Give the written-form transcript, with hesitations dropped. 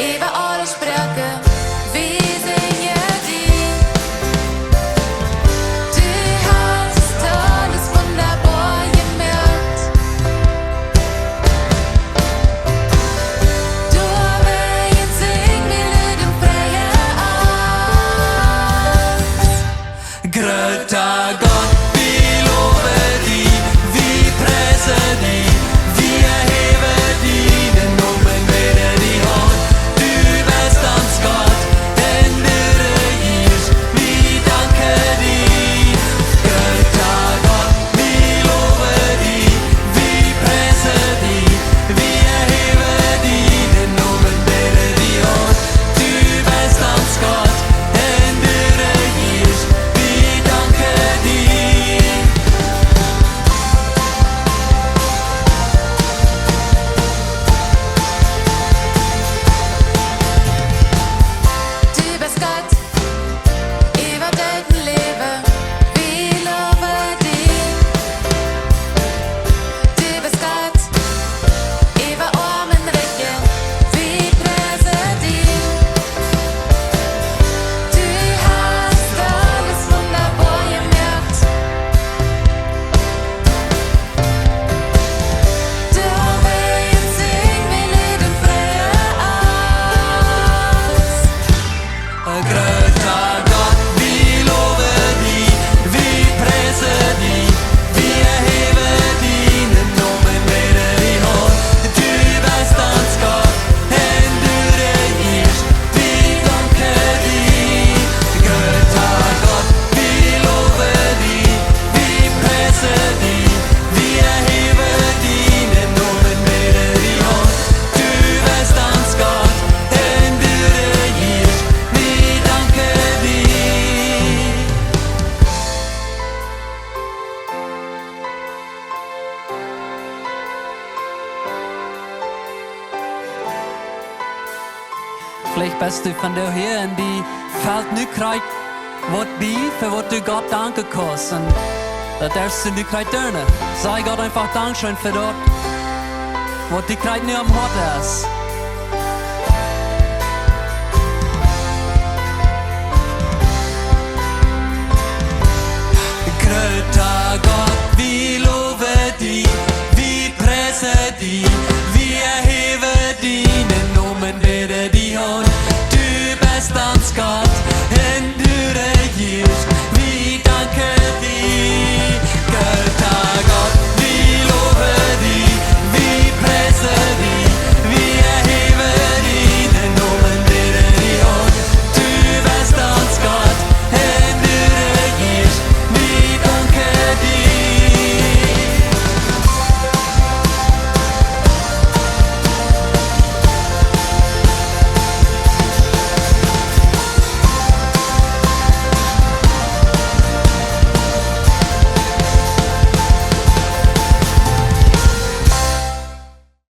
Über alle Sprachen, wir singen dir. Du hast alles wunderbar gemacht. Du vägen sing vi lyden freie oss. Gröta Gott, vi lover di, vi priser di, vi hever dine nummer med di hånd. Du bestans Gott, den dere gir, vi danker di. Gröta Gott, vi lover di, vi priser di, vi hever dine nummer med di hånd. Du bestans Gott, den dere gir, vi danker di. Du bist Gott, über dein Leben, wir loben dir. Du bist Gott, über armen Rücken, wir preisen dir. Du hast alles wunderbar gemacht. Du vägen sing vi lyden freie oss. Gröta Gott, vi lover di, vi priser di, vi hever dine nummer med di hånd. Du bestans Gott, den dere gir, vi danker di. Gröta Gott, vi lover di, vi priser di, vi hever dine nummer med di hånd. Du bestans Gott, den dere gir, vi danker di. Vielleicht bist du von der hier in die Feld nu krijgt wat bij für wat du Gott danken kannst. Und da darfst du nu krijgt dörne. Sei Gott einfach Dankeschön für dort, was du krijgt nu am Hort ist.